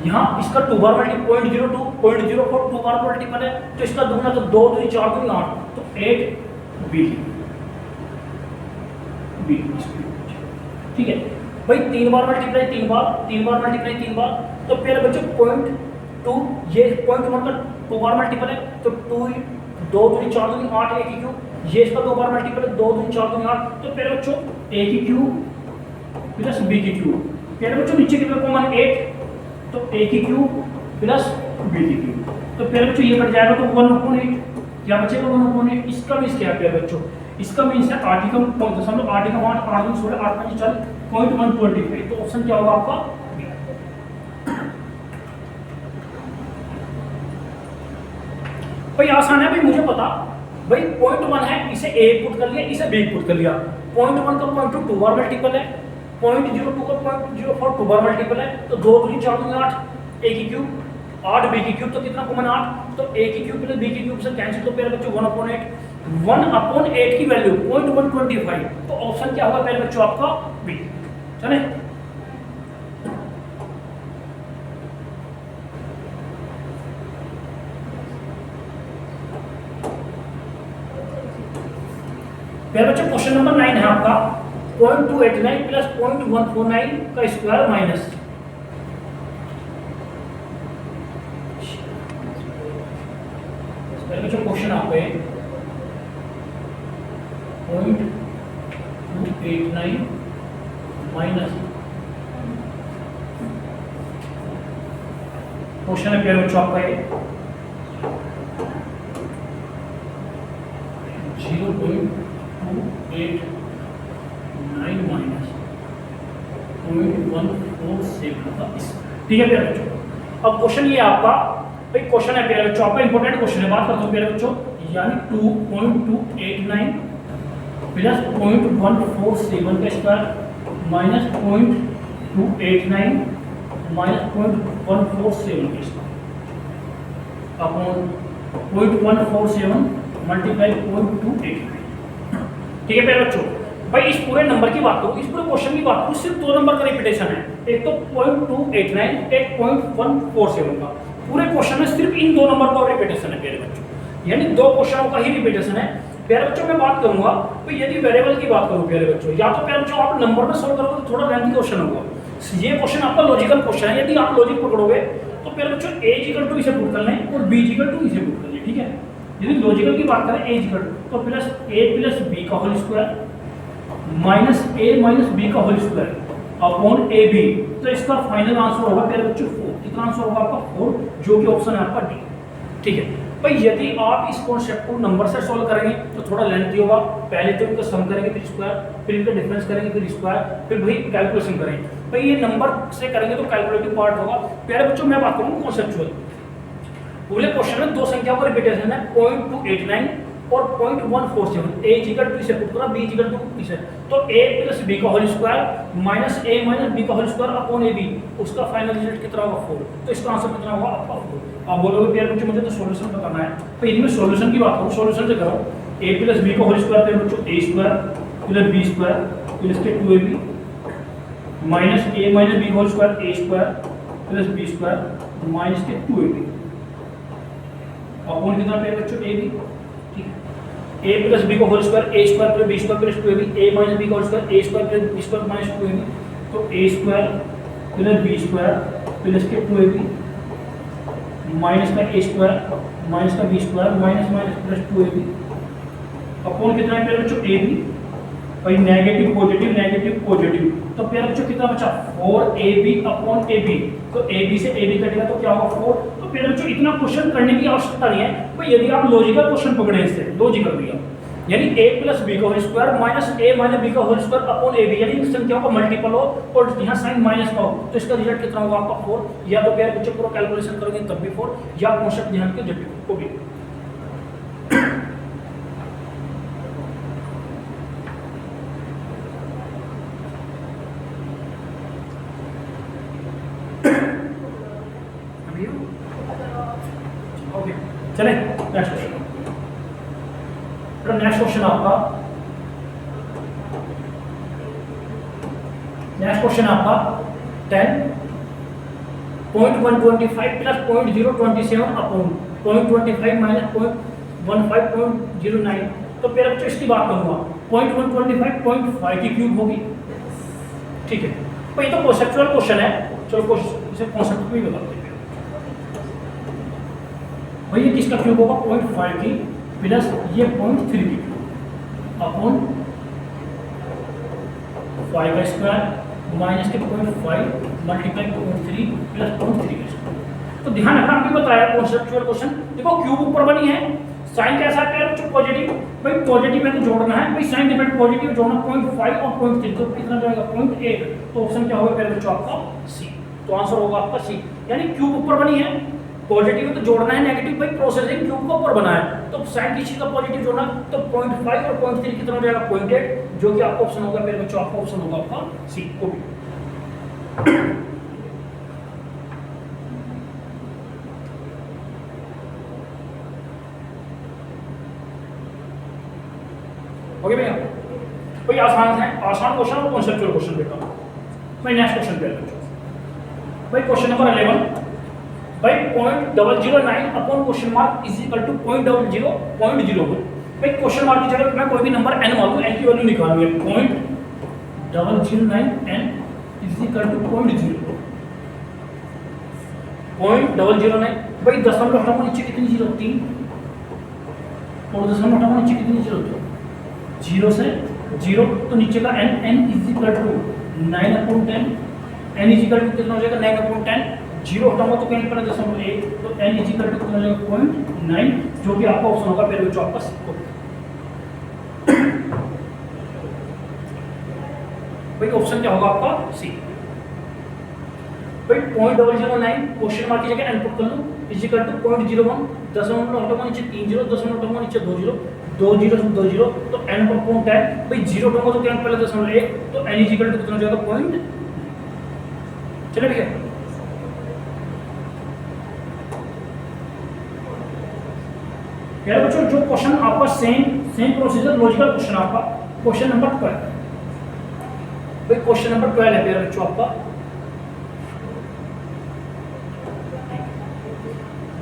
यहाँ इसका 2 बार मल्टीपल 0.02 0.04 2 बार मल्टीपल है, तो इसका दुगना तो 2 दूनी 4 दूनी 8, तो 8 b, ठीक है भाई। 3 बार मल्टीप्लाई 3 बार मल्टीप्लाई 3 बार। तो प्यारे बच्चों 0.2 ये 0.1 का 2 बार मल्टीपल है, तो 2 दूनी 4 दूनी 8 a की क्यूब। ये इसका 2 बार मल्टीपल है, 2 दूनी 4 दूनी 8। तो प्यारे बच्चों a की क्यूब प्लस b की क्यूब। प्यारे बच्चों नीचे कितना कॉमन 8, तो a की क्यूब प्लस b की क्यूब। तो प्यारे बच्चों ये कट जाएगा तो 1/8, क्या बचेगा 1/8। इसका मीन्स क्या है प्यारे बच्चों, इसका मीन्स है 8 का 8 का 8 8 दूनी 16 8 5 40 0.125। तो ऑप्शन क्या होगा आपका बी। भाई आसान है भाई, मुझे पता भाई 0.1 है, इसे a पुट कर लिया, इसे b पुट कर लिया। 0.1 का 0.2 2 बार मल्टीपल है, 0.02 का 0.04 2 बार मल्टीपल है, तो 2 दूनी 4 दूनी 8 a की क्यूब 8 b की क्यूब। तो कितना कॉमन 8, तो a की क्यूब प्लस b की क्यूब से कैंसिल। तो प्यारे बच्चों 1/8 की वैल्यू 0.125। तो ऑप्शन क्या होगा प्यारे बच्चों आपका बी। चले प्यारे बच्चों क्वेश्चन नंबर 9 है आपका 0.289 प्लस 0.149 का स्क्वायर माइनस। प्यारे बच्चों क्वेश्चन आपको 0.289 माइनस क्वेश्चन है प्यारे बच्चों आपका 0.289 माइनस 0.147 का, ठीक है प्यारे बच्चों। अब क्वेश्चन ये आपका भाई क्वेश्चन है प्यारे बच्चों आपका इंपॉर्टेंट क्वेश्चन है, बात करता हूं प्यारे बच्चों। यानी 2.289 प्लस 0.147 का स्क्वायर माइनस 0.289 माइनस 0.147 का स्क्वायर अपॉन 0.147 मल्टीप्लाई 0.289। ठीक है प्यारे बच्चों, भाई इस पूरे नंबर की बात करूं, इस पूरे क्वेश्चन की बात करूं, सिर्फ 2 नंबर का रिपीटेशन है, एक तो 0.289 एक 0.147 का। पूरे क्वेश्चन में सिर्फ इन 2 नंबर का रिपीटेशन है प्यारे बच्चों, यानी 2 क्वेश्चनों का ही रिपीटेशन है प्यारे बच्चों। मैं बात करूंगा तो यदि वेरिएबल की बात करूं प्यारे बच्चों, या तो प्यारे बच्चों आप नंबर में सोल्व करोगे तो थोड़ा लेंथी क्वेश्चन होगा। ये क्वेश्चन आपका लॉजिकल क्वेश्चन है, यदि आप लॉजिक पकड़ोगे तो प्यारे बच्चों a इक्वल टू इसे पुट कर लें और b इक्वल टू इसे पुट कर लें, ठीक है। यदि लॉजिकल की बात करें a इक्वल तो प्लस a प्लस b का whole square minus a minus b का होल स्क्वायर अपॉन ab। तो इसका फाइनल आंसर होगा प्यारे बच्चों 4। कितना आंसर होगा आपका 4, जो कि ऑप्शन है आपका डी, ठीक है। भाई यदि आप इस कॉन्सेप्ट को नंबर से सॉल्व करेंगे तो थोड़ा लेंथी होगा, पहले तो इनका सम करेंगे फिर स्क्वायर, फिर इनका डिफरेंस करेंगे फिर स्क्वायर, फिर भाई कैलकुलेशन करेंगे। भाई ये नंबर से करेंगे तो कैलकुलेटिव पार्ट होगा प्यारे बच्चों। मैं बात करूँ कॉन्सेप्चुअल, पूरे क्वेश्चन में 2 संख्याओं का रिपीटेशन है 0.289 और 0.147। a इक्वल टू इसे पुट करा, b इक्वल टू इसे, तो a प्लस b का whole square minus a minus b का होल स्क्वायर अपॉन ab, उसका फाइनल रिजल्ट कितना होगा 4। तो इसका आंसर कितना होगा आपका 4। आप बोलोगे प्यारे बच्चों मुझे तो सॉल्यूशन बताना है, तो यदि मैं सॉल्यूशन की बात करूं, सॉल्यूशन से करो ए प्लस बी का होल स्क्वायर फिर बच्चों A square plus B square plus के 2ab minus A minus B whole square A square plus B square minus के 2ab अपॉन कितना पे बच्चों ए बी, ठीक है। ए प्लस बी का whole square A square plus B square plus 2ab A minus B का whole square A square plus B square minus 2ab तो A square plus B square plus के 2ab minus का A square minus का B square minus minus plus 2ab upon कितना है बच्चों A B भाई negative positive तो फिर बच्चों कितना बचा 4ab अपॉन ab तो ab से ab कटेगा तो क्या होगा 4 तो फिर बच्चों इतना क्वेश्चन करने की आवश्यकता नहीं है भाई यदि आप लॉजिकल क्वेश्चन पकड़े इससे लॉजिकल भैया यानी a प्लस बी का whole square minus a minus B का होल स्क्वायर अपॉन ab यानी इस संख्या का मल्टीपल हो और यहाँ साइन माइनस का हो तो इसका रिजल्ट कितना होगा आपका 4 या तो फिर बच्चों पूरा कैलकुलेशन करोगे तब भी 4 या कॉन्सेप्ट ध्यान के जब भी को भी चले नेक्स्ट क्वेश्चन आपका next question 10.125 plus 0.027 upon 0.25 minus 0.15.09 तो फिर बच्चों इसकी बात करूंगा 0.125 0.5 की क्यूब होगी, ठीक है। तो ये तो कॉन्सेप्चुअल क्वेश्चन है, चलो इसे कॉन्सेप्ट भी बताते हैं भाई ये किसका क्यूब होगा 0.5 की प्लस ये 0.3 की अपॉन 5 का स्क्वायर माइनस के 0.5 मल्टीप्लाई 0.3 प्लस 0.3 का स्क्वायर। तो ध्यान रखना अभी बताया कॉन्सेप्चुअल क्वेश्चन देखो क्यूब ऊपर बनी है साइन कैसा है बच्चों पॉजिटिव भाई पॉजिटिव है तो जोड़ना है भाई साइन डिपेंड पॉजिटिव जोड़ना 0.5 और 0.3 तो कितना जाएगा 0.8 तो ऑप्शन क्या होगा पहले बच्चों आपका सी तो आंसर होगा आपका सी यानी क्यूब ऊपर बनी है पॉजिटिव तो जोड़ना है नेगेटिव भाई प्रोसेसिंग क्यूब को ऊपर बनाया है तो साइन किसी का पॉजिटिव जोड़ना तो 0.5 और 0.3 कितना हो जाएगा 0.8 जो कि आपका ऑप्शन होगा मेरे बच्चों आपका ऑप्शन होगा आपका सी को भी ओके भैया भाई आसान क्वेश्चन और कॉन्सेप्चुअल क्वेश्चन बेटा भाई नेक्स्ट क्वेश्चन पे भाई क्वेश्चन नंबर 11 भाई 0.009 upon question mark is equal to 0.00.01 भाई क्वेश्चन मार्क की जगह मैं कोई भी नंबर n मान लूं n की वैल्यू निकालनी है 0.009 n इज इक्वल टू 0.009 भाई दशमलव हटाओ नीचे कितनी जीरो 3 और दशमलव हटाओ नीचे कितनी जीरो 0 से 0 तो नीचे का n is equal to 9/10 n is equal to कितना हो जाएगा 9/10 0 हटाऊंगा तो कहीं पर 0.1 तो n इज इक्वल टू कितना हो जाएगा 0.9 जो कि आपका ऑप्शन होगा पहले जो आपका सी भाई ऑप्शन क्या होगा आपका सी भाई 0.009 क्वेश्चन मार्क की जगह n पुट कर लो इज इक्वल टू 0.01 दशमलव हटाऊंगा नीचे 3 0 दशमलव हटाऊंगा नीचे 2 0 2 0 से 2 0 तो n पर 0.10 भाई 0 हटाऊंगा तो क्या पहले 0.1 तो n इज इक्वल टू कितना हो जाएगा पॉइंट चलो ठीक है यार बच्चों जो क्वेश्चन आपका सेम प्रोसीजर लॉजिकल क्वेश्चन आपका क्वेश्चन नंबर 12 भाई क्वेश्चन नंबर 12 है मेरे बच्चों आपका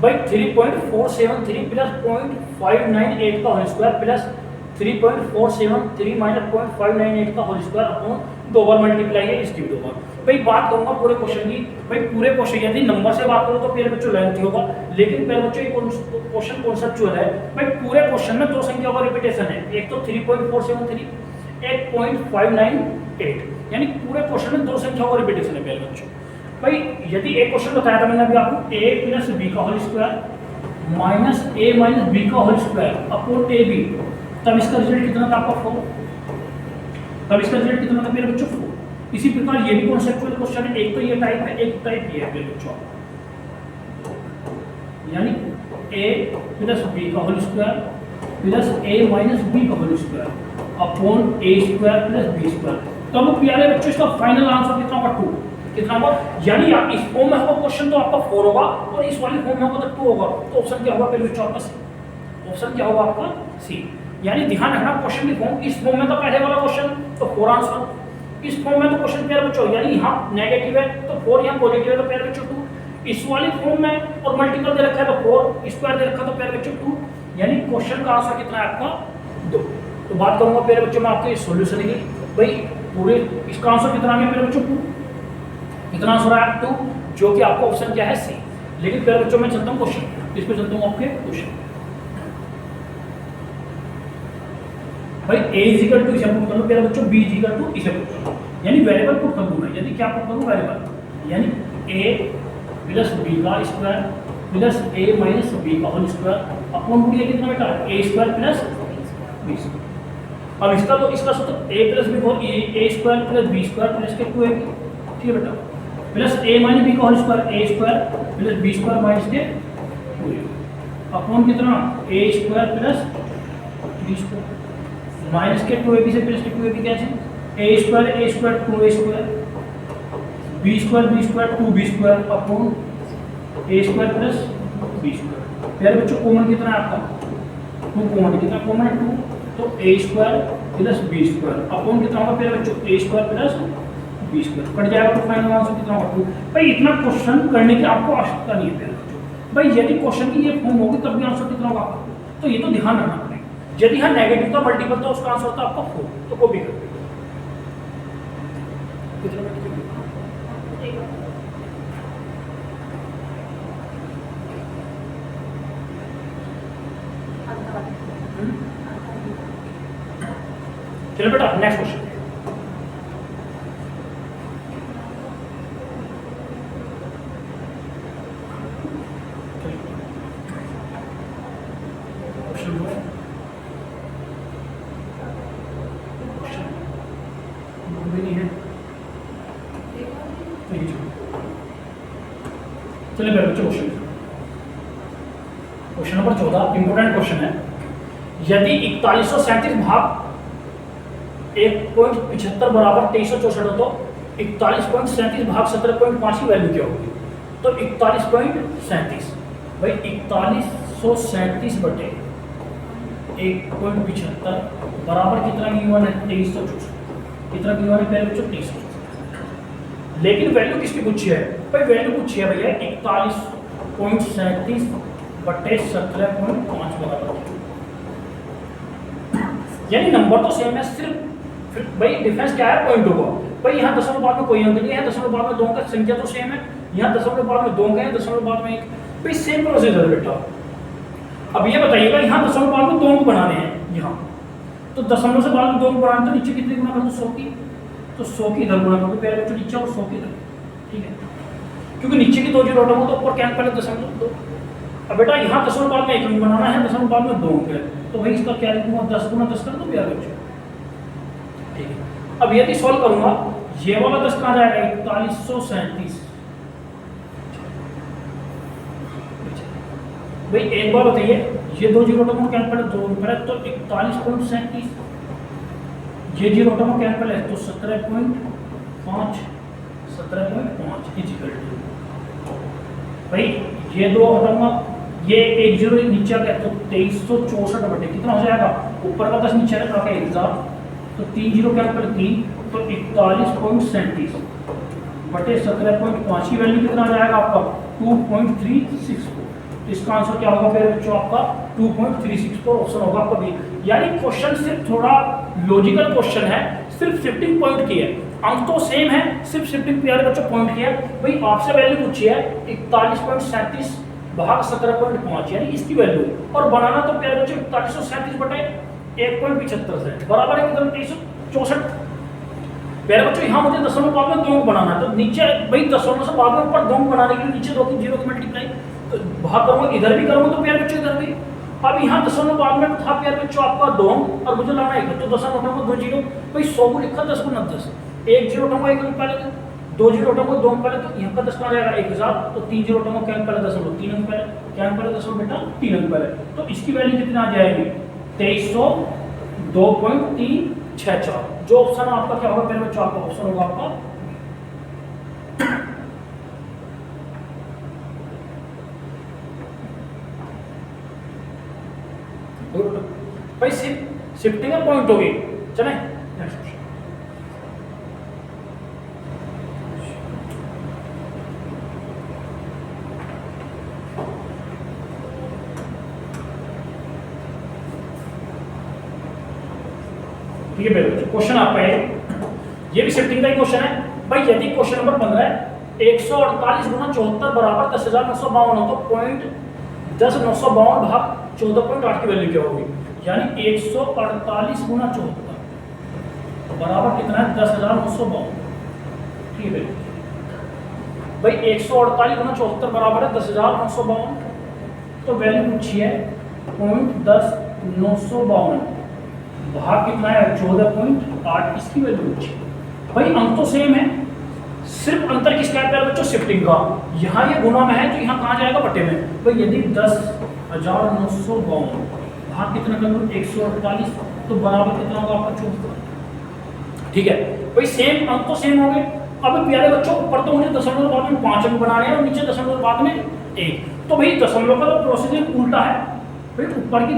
भाई 3.473 प्लस 0.598 का होल स्क्वायर प्लस 3.473 माइनस 0.598 का होल स्क्वायर अपॉन 2 बार मल्टीप्लाई है इसकी 2 बार भाई बात करूंगा पूरे क्वेश्चन की भाई पूरे क्वेश्चन यदि नंबर से बात करो तो फिर बच्चों लेंथ होगा लेकिन पहले बच्चों ये क्वेश्चन कॉन्सेप्चुअल है भाई पूरे क्वेश्चन में 2 संख्याओं का रिपीटेशन है एक तो 3.473 एक 0.598 यानी पूरे क्वेश्चन में 2 संख्याओं का रिपीटेशन है पहले बच्चों भाई यदि एक क्वेश्चन बताया था मैंने अभी आपको a प्लस b का whole square minus a minus b का होल स्क्वायर अपॉन ab तब इसका रिजल्ट कितना था आपका 4 तब इसका रिजल्ट कितना था मेरे बच्चों 4 इसी प्रकार ये भी कॉन्सेप्चुअल क्वेश्चन है एक तो ये टाइप है एक टाइप ये है मेरे बच्चों यानी a प्लस b का whole square plus a minus b का whole square upon a square plus b square तब प्यारे बच्चों इसका फाइनल आंसर कितना होगा 2 कितना होगा यानी आप इस फॉर्म में होगा क्वेश्चन तो आपका 4 होगा और इस वाले फॉर्म में होगा तो 2 होगा तो ऑप्शन क्या होगा पहले बच्चों आपका सी ऑप्शन क्या होगा आपका सी यानी ध्यान रखना क्वेश्चन की फॉर्म, इस फॉर्म में तो पहले वाला क्वेश्चन तो 4 आंसर, इस फॉर्म में तो क्वेश्चन प्यारे बच्चों यानी यहाँ नेगेटिव है तो 4, यहाँ पॉजिटिव है तो प्यारे बच्चों 2, इस वाली फॉर्म में और मल्टीपल दे रखा है तो 4, स्क्वायर दे रखा तो प्यारे बच्चों 2, यानी क्वेश्चन का आंसर कितना है आपका 2। तो बात करूंगा प्यारे बच्चों मैं आपके सॉल्यूशन की, भाई पूरे इसका आंसर कितना आ गया प्यारे बच्चों 2, कितना आंसर आया 2, जो कि आपका ऑप्शन क्या है सी। लेकिन प्यारे बच्चों मैं चलता हूँ क्वेश्चन, इस पे चलता हूँ आपके क्वेश्चन। भाई a इक्वल टू इसे पुट कर लो प्यारे बच्चों, b इक्वल टू इसे पुट कर लो, यानी वेरिएबल पुट कर दूं मैं, यदि क्या पुट करूं वेरिएबल, यानी a प्लस b का square plus a minus b का होल स्क्वायर अपॉन रूट ये कितना बेटा a square plus b square. अब इसका तो इसका सूत्र a प्लस b को a square plus b square plus के 2ab, ठीक है बेटा, प्लस a माइनस b का whole square a square plus b square minus के 2ab अपॉन कितना a square plus b square minus के 2ab से प्लस के 2ab कैसे, a square 2a square b square 2b square upon a square plus b square. प्यारे बच्चों common कितना है आपका 2, कॉमन कितना कॉमन है 2, तो a square plus b square upon कितना होगा प्यारे बच्चों a square plus b square, cut जाएगा तो फाइनल आंसर कितना होगा 2। भाई इतना क्वेश्चन करने की आपको आवश्यकता नहीं है प्यारे बच्चों, भाई यदि क्वेश्चन की ये फॉर्म होगी तब भी आंसर कितना होगा, तो ये तो ध्यान रखना पड़ेगा। यदि यहाँ नेगेटिव था मल्टीपल था उसका आंसर था आपका 4, तो कॉपी कर चलो बेटा नेक्स्ट क्वेश्चन। चलिए बच्चों क्वेश्चन नंबर 14 इंपोर्टेंट क्वेश्चन है। यदि 4137 भाग 1.75 बराबर 2364 हो तो 41.37 भाग 17.5 की वैल्यू क्या होगी, तो 41.37 भाई 4137 बटे 1.75 बराबर कितना गिवन है 2364, कितना गिवन है पहले बच्चों 2364, लेकिन वैल्यू किसकी पूछी है भाई, वैल्यू पूछी है भैया 41.37 बटे 17.5 बराबर, यानी नंबर तो सेम है, सिर्फ भाई डिफरेंस क्या है पॉइंट होगा। भाई यहाँ दशमलव बाद में कोई अंक नहीं है, दशमलव बाद में 2 का संख्या तो सेम है, यहाँ दशमलव बाद में 2 का है, दशमलव बाद में 1, भाई सेम प्रोसेस है बेटा। अब ये बताइएगा यहाँ दशमलव बाद में 2 अंक बनाने हैं, यहाँ तो दशमलव से बाद में 2 अंक बनाने तो नीचे कितनी गुना कर दो 100 की, तो 100 की इधर गुना कर दो पहले बच्चों नीचे और 100 की इधर, ठीक है, क्योंकि नीचे की 2 जीरो हटाओ तो ऊपर क्या पहले दशमलव 2। अब बेटा यहाँ दशमलव बाद में 1 अंक बनाना है, दशमलव बाद में 2 अंक है, तो भाई इसका क्या लिखूंगा 10 गुना 10 कर दो प्यारे बच्चों, ठीक है। अब यदि सॉल्व करूंगा ये वाला 10 कहाँ जाएगा 4137, भाई एक बार बताइए ये 2 जीरो हटाओ क्या पहले 2 पहले तो 41.37, ये जीरो हटाओ क्या पहले तो 17.5 इक्वल टू भाई ये 2 हटाऊंगा ये 1 जीरो नीचे आ गया तो 2364 बटे कितना हो जाएगा, ऊपर का 10 नीचे आ गया 1000, तो 3 जीरो क्या पहले 3, तो 41.37 बटे 17.5 की वैल्यू कितना आ जाएगा आपका 2.364, तो इसका आंसर क्या होगा फिर बच्चों आपका 2.364 ऑप्शन होगा आपका बी। यानी क्वेश्चन सिर्फ थोड़ा लॉजिकल क्वेश्चन है, सिर्फ शिफ्टिंग पॉइंट की है, अंक तो सेम है सिर्फ शिफ्टिंग प्यारे बच्चों पॉइंट की है। भाई आपसे वैल्यू पूछी है 41.37 भाग 17.5 यानी इसकी वैल्यू, और बनाना तो प्यारे बच्चों 4137 बटे 1.75 से बराबर है कितना 2364। प्यारे बच्चों यहाँ मुझे दशमलव बाद में 2 बनाना है, तो नीचे भाई दशमलव से बाद में ऊपर 2 बनाने के लिए नीचे 2 की जीरो की मल्टीप्लाई तो भाग करूंगा, इधर भी करूंगा तो प्यारे बच्चों इधर भी। अब यहाँ दशमलव बाद में था प्यारे बच्चों आपका 2 और मुझे लाना है तो दशमलव उठाऊंगा 2 जीरो, भाई 100 को लिखा 10 गुना 10, 1 जीरो उठाऊंगा 1 अंक पहले, 2 जीरो उठाऊंगा 2 अंक पहले, तो यहाँ का 10 कहाँ जाएगा 1000, तो 3 जीरो उठाऊंगा क्या अंक पहले दशमलव 3 अंक पहले, क्या अंक पहले दशमलव बेटा 3 अंक पहले, तो इसकी वैल्यू कितनी आ जाएगी 2302.364। जो ऑप्शन आपका क्या होगा पहले बच्चों आपका ऑप्शन होगा आपका भाई सिर्फ शिफ्टिंग है पॉइंट हो गई। चले नेक्स्ट क्वेश्चन। ठीक है बेटा, क्वेश्चन आपका ये भी शिफ्टिंग का ही क्वेश्चन है भाई। यदि क्वेश्चन नंबर 15 है 148 गुना 74 बराबर 10,952 हो तो पॉइंट 10,952 भाग 14.8 की वैल्यू क्या होगी? यानी 148 गुना 74 बराबर कितना है? 10,952। ठीक है भाई, 148 गुना 74 बराबर है 10,952, तो वैल्यू पूछी है पॉइंट 10,952 भाग कितना है? 14.8, इसकी वैल्यू पूछी। भाई अंक तो सेम है, सिर्फ अंतर किसका है बच्चों? शिफ्टिंग का। यहाँ ये गुना में है तो यहाँ कहाँ जाएगा? बटे में। भाई यदि 10,952 भाग कितना कर लो? 148, तो बराबर कितना होगा आपका? 74। ठीक है भाई, सेम अंक तो सेम हो गए। अब प्यारे बच्चों, ऊपर तो मुझे दशमलव बाद में 5 अंक बनाने हैं और नीचे दशमलव बाद में 1। तो भाई दशमलव का तो प्रोसीजर उल्टा है। भाई ऊपर की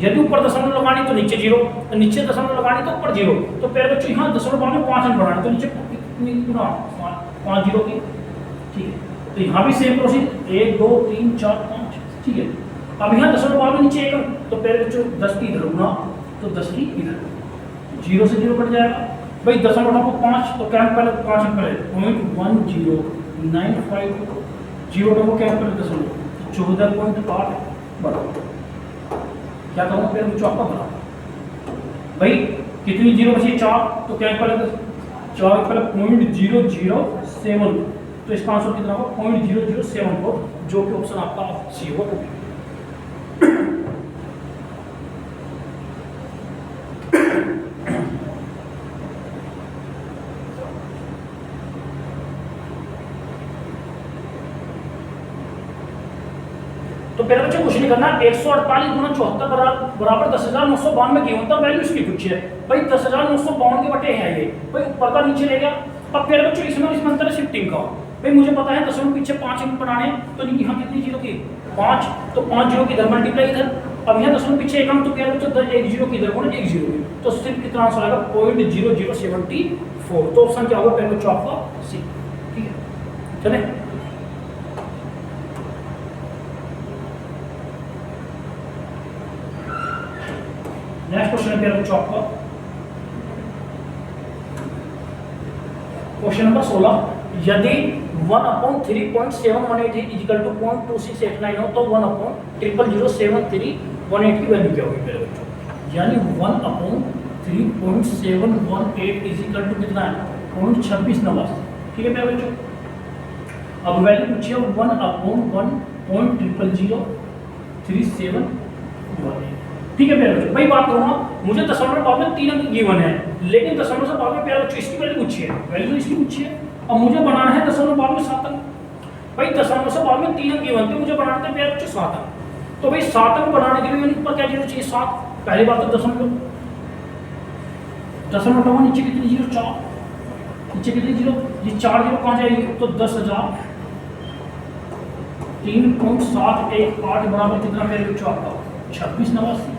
यदि ऊपर दशमलव लगानी तो नीचे 0, नीचे दशमलव लगानी तो ऊपर 0। तो प्यारे बच्चों, यहाँ दशमलव बाद में 5 अंक बनाने तो नीचे कितनी गुना? 5 0 की। ठीक है, तो यहाँ भी सेम प्रोसीजर 1 2 3 4 5। ठीक है, अब यहाँ दशमलव बाद में नीचे 1 अंक, तो प्यारे बच्चों 10 की इधर गुना, तो 10 की इधर, 0 से 0 कट जाएगा। भाई दशमलव को 5, तो क्या पहले 5 अंक पहले 0.1095, 0 को क्या पहले दशमलव 14.8 बराबर। क्या कहूँगा फिर बच्चों आपका बराबर। भाई कितनी 0 बची? 4, तो क्या पहले 4 पहले 0.007, तो इसका आंसर कितना होगा? 0.0074, जो कि ऑप्शन आपका सी होगा। तो पहले बच्चे कुछ नहीं करना, 148 गुना 74 बराबर 10,952 की होता वैल्यू इसकी पूछी है। भाई 10,952 के बटे है ये, भाई ऊपर का नीचे ले गया। अब पहले बच्चों इसमें अंतर है शिफ्टिंग का। भाई मुझे पता है दशमलव पीछे 5 अंक बनाने, तो यहाँ कितनी 0 की? 5, तो 5 0 की इधर मल्टीप्लाई इधर। अब यहाँ दशमलव पीछे 1 अंक, तो क्या बच्चों 1 0 की इधर गुणा 1 0 की, तो सिर्फ कितना आंसर आएगा? 0.0074। तो ऑप्शन क्या होगा पहले बच्चों आपका? सी। ठीक है, चले नेक्स्ट क्वेश्चन है मेरा बच्चों आपका क्वेश्चन नंबर 16। यदि 1/3.718 इज इक्वल टू 0.2689 हो तो 1/000731 की वैल्यू क्या होगी मेरे बच्चों? यानी 1/3.718 इज इक्वल टू कितना है? 0.2689। ठीक है मेरे बच्चों, अब वैल्यू पूछिए 1/1.003718। ठीक है प्यारे बच्चों, भाई बात करूँगा, मुझे दशमलव बाद में 3 अंक गिवन है, लेकिन दशमलव से बाद में प्यारे बच्चों इसकी वैल्यू पूछी है, वैल्यू इसकी पूछी है। अब मुझे बनाना है दशमलव बाद में 7 अंक। भाई दशमलव से बाद में 3 अंक गिवन थे, मुझे बनाना है प्यारे बच्चों 7 अंक। तो भाई 7 अंक बनाने के लिए ऊपर क्या जीरो चाहिए? 7। पहली बात तो दशमलव का नीचे कितनी 0? 4, नीचे कितनी 0? ये 4 0 कहाँ जाएगी? तो 10,000 3.718 बराबर कितना मेरे बच्चों आपका? 2689।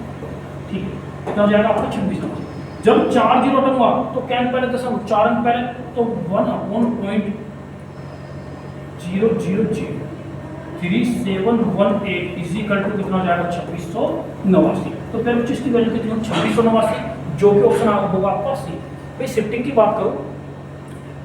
ठीक है, कितना हो जाएगा आपका? 2689। जब 4 0 हटाऊंगा तो क्या पहले दशमलव 4 अंक पहले, तो 1/003718 इज इक्वल टू कितना हो जाएगा? 2689। तो फिर बच्चों इसकी वैल्यू कितनी? 2689, जो कि ऑप्शन होगा आपका सी। भाई शिफ्टिंग की बात करो,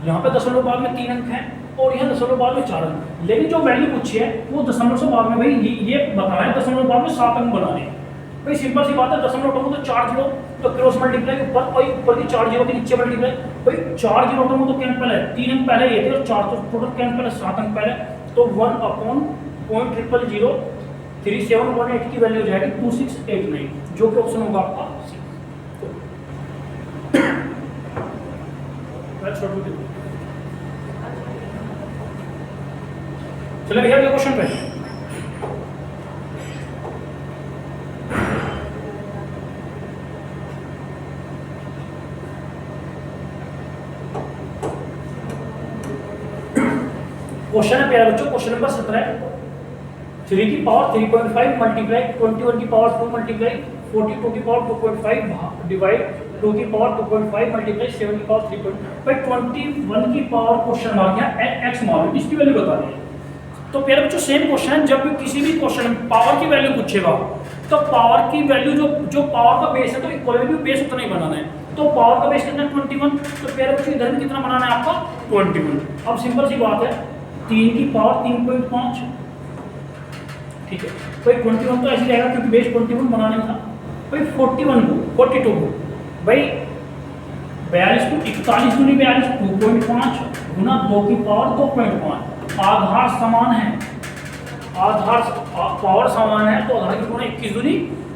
यहाँ पे दशमलव बाद में 3 अंक हैं और यहाँ दशमलव बाद में 4 अंक, लेकिन जो वैल्यू पूछी है वो दशमलव से बाद में भाई ये बताना है दशमलव बाद में 7 अंक बनाने हैं। भाई सिंपल सी बात है, दशमलव हटाऊंगा तो 4 0, तो क्रॉस मल्टीप्लाई ऊपर और ऊपर की 4 0 के नीचे मल्टीप्लाई। भाई 4 0 हटाऊंगा तो क्या पहले 3 अंक पहले ये थे और 4 तो टोटल क्या पहले 7 अंक पहले, तो 1/0003718 की वैल्यू हो जाएगी 2689, जो कि ऑप्शन होगा आपका सी। चलिए भैया अगले क्वेश्चन पे। क्वेश्चन है प्यारे बच्चों, क्वेश्चन नंबर 17। 3 की पावर 3.5 मल्टीप्लाई 21 की पावर 2 मल्टीप्लाई 40 टू की पावर 2.5 डिवाइड 2 की पावर 2.5 मल्टीप्लाई 7 की पावर 3 भाई 21 की पावर क्वेश्चन मार्क है एक्स मार्क इसकी वैल्यू बता दी है। तो प्यारे बच्चों सेम क्वेश्चन है, जब भी किसी भी क्वेश्चन में पावर की वैल्यू पूछेगा तो पावर की वैल्यू जो पावर का बेस है तो इक्वल भी बेस उतना ही बनाना है। तो पावर का बेस कितना 21, तो प्यारे बच्चों इधर भी कितना बनाना है आपका 21। अब सिंपल सी बात है 3 की पावर 3.5, ठीक है भाई 21 तो ऐसे रहेगा क्योंकि बेस 21 बनाना ही था। भाई 41 को 42 को भाई 42 को 41 गुनी 42 2.5 गुना 2 की पावर 2.5, आधार समान है, आधार पावर समान है तो आधार की गुना 21 दूनी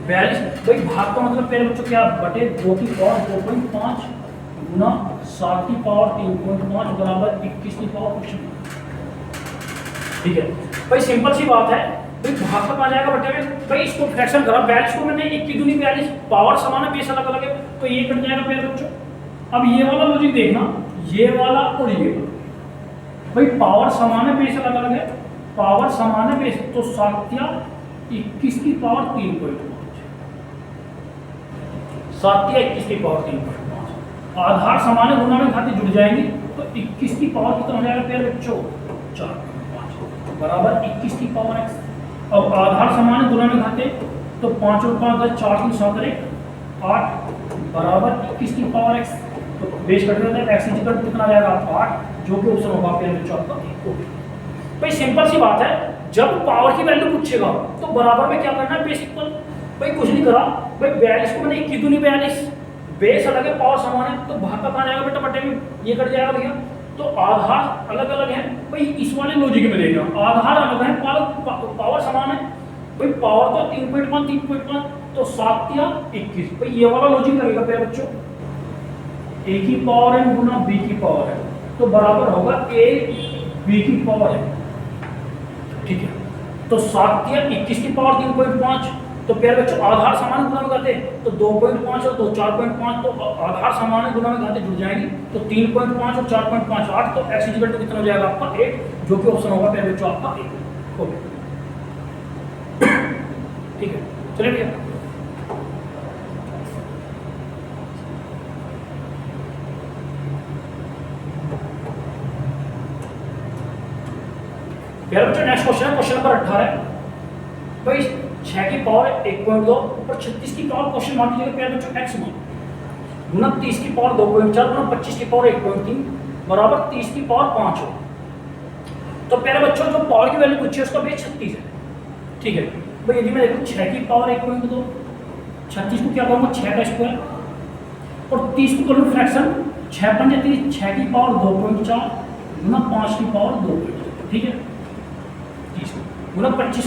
42। भाई भाग का मतलब प्यारे बच्चों क्या बटे 2 की पावर 2.5 गुना 7 की पावर 3.5 बराबर 21 की पावर कुछ नहीं, ठीक है भाई सिंपल सी बात है। भाई भाग का आ जाएगा बटे में, भाई इसको फ्रैक्शन करा 42 को मैंने 21 दूनी 42, पावर समान है बेस अलग अलग है तो ये कट जाएगा प्यारे बच्चों। अब ये वाला लॉजिक देखना, ये वाला और ये वाला, भाई पावर समान है बेस अलग अलग है, पावर समान है बेस तो 7 या 21 की पावर 3.5, 7 या 21 की पावर 3.5, आधार समान है गुना में घाते जुड़ जाएंगी तो 21 की पावर कितना हो जाएगा प्यारे बच्चों 4.5 बराबर 21 की पावर x। अब आधार समान है गुना में घाते तो 5 और 5 10 4 3 7 1 8 बराबर 21 की पावर x। तो बेस कट रहा है x इक्वल टू कितना आ जाएगा 8, जो कि ऑप्शन होगा प्यारे बच्चों आपका ओके। भाई सिंपल सी बात है, जब पावर की वैल्यू पूछेगा तो बराबर में क्या करना है बेस इक्वल, भाई कुछ नहीं करा भाई 42 को मैंने 21 दूनी 42, बेस अलग है पावर समान है तो भाग का कहाँ जाएगा बेटा बटे में, ये कट जाएगा भैया। तो आधार अलग अलग है, भाई इस वाले लॉजिक में देखना आधार अलग है पावर समान है, भाई पावर तो 3.5 तो 7 या 21, भाई ये वाला लॉजिक लगेगा प्यारे बच्चों, a की पावर है गुना b की पावर है तो बराबर होगा a b की पावर है, ठीक है। तो 7 या 21 की पावर 3.5 तो प्यारे बच्चों आधार समान गुना में घाते तो 2.5 और 2 4.5 तो आधार समान गुना में घाते जुड़ जाएंगे तो 3.5 और 4.5 8 तो x इक्वल टू कितना हो जाएगा आपका 8, जो कि ऑप्शन होगा प्यारे बच्चों आपका 1 ओके, ठीक है। चलिए भैया प्यारे बच्चों नेक्स्ट क्वेश्चन है क्वेश्चन नंबर 18। भाई 6 की पावर 1.2 और 36 की पावर क्वेश्चन मार्क कीजिएगा प्यारे बच्चों x मान गुना 30 की पावर 2.4 गुना 25 की पावर 1.3 बराबर 30 की पावर 5 हो। तो प्यारे बच्चों जो पावर की वैल्यू पूछी है उसका बेस 36 है, ठीक है। भाई यदि मैं देखूं 6 की पावर 1.2, 36 को क्या करूंगा 6 का स्क्वायर और 30 को करूं फ्रैक्शन 6 पंजे 30, 6 की पावर 2.4 गुना 5 की पावर 2.4, ठीक है। 30 गुना 25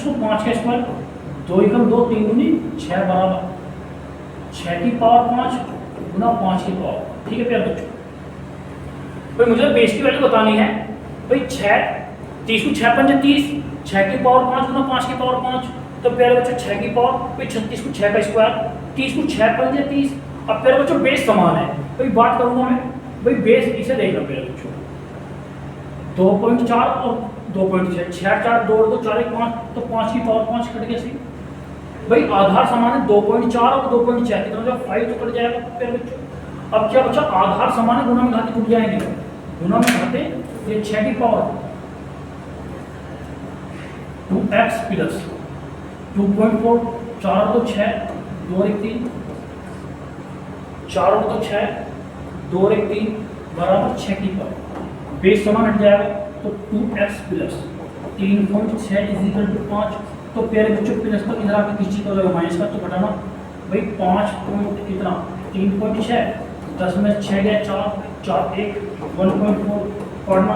को 5 का स्क्वायर 2 एकम 2 3 दूनी 6 बराबर 6 की पावर 5 गुना 5 की पावर, ठीक है प्यारे बच्चों। भाई मुझे बेस की वैल्यू बतानी है, भाई 6 30 को 6 पंजे 30, 6 की पावर 5 गुना 5 की पावर 5 तो प्यारे बच्चों 6 की पावर, भाई 36 को 6 का स्क्वायर 30 को 6 पंजे 30। अब प्यारे बच्चों बेस समान है, भाई बात करूंगा मैं, भाई बेस इसे देखना प्यारे बच्चों 2.4 और 2.6 6 4 2 2 4 1 5 तो 5 की पावर 5 कट गया सही। भाई आधार समान है 2.4 और 2.6 कितना हो 5 तो कट जाएगा प्यारे बच्चों। अब क्या बच्चा आधार समान है गुना में घाते जुड़ जाएंगे, गुना में घाते ये 6 की पावर 2x प्लस 2.4 4 तो 6 2 1 3 4 तो 6 2 1 3 बराबर 6 की पावर, बेस समान हट जाएगा तो 2x plus 3.6 is equal to 5। तो प्यारे बच्चों प्लस पर इधर आके किस चीज का हो जाएगा माइनस का, तो घटाना भाई 5 पॉइंट कितना 3.6 10 में 6 गया 4 4 1 1.4 पढ़ना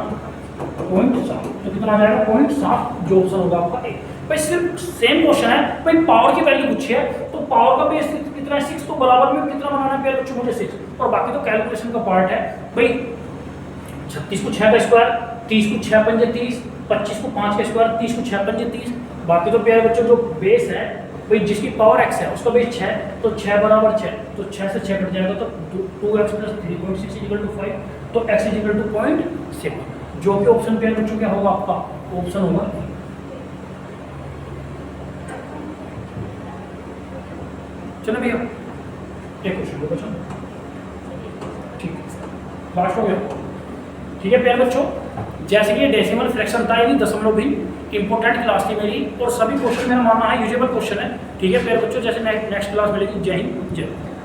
0.7 तो कितना आ जाएगा 0.7, जो ऑप्शन होगा आपका ए। भाई सिर्फ सेम क्वेश्चन है, भाई पावर की वैल्यू पूछी है तो पावर का बेस कितना है 6 तो बराबर में कितना बनाना है प्यारे बच्चों मुझे 6 और बाकी तो कैलकुलेशन का पार्ट है। भाई 36 को 6 का स्क्वायर 30 को 6 पंजे 30, 25 को 5 का स्क्वायर 30 को 6 पंजे 30, बाकी तो प्यारे बच्चों जो बेस है भाई जिसकी पावर x है उसका बेस 6 तो 6 बराबर 6 तो 6 से 6 कट जाएगा तो 2x प्लस 3.6 इक्वल टू 5 तो x इक्वल टू 0.7, जो कि ऑप्शन प्यारे बच्चों क्या होगा आपका ऑप्शन होगा। चलो भैया एक क्वेश्चन को बचा, ठीक है लास्ट हो गया। ठीक है प्यारे बच्चों, जैसे कि ये डेसिमल फ्रैक्शन था यानी दशमलव भी इंपॉर्टेंट क्लास थी मेरी, और सभी क्वेश्चन मेरा मानना है यूजेबल क्वेश्चन है। ठीक है प्यारे बच्चों, जैसे नेक्स्ट क्लास मिलेगी। जय हिंद जय भारत।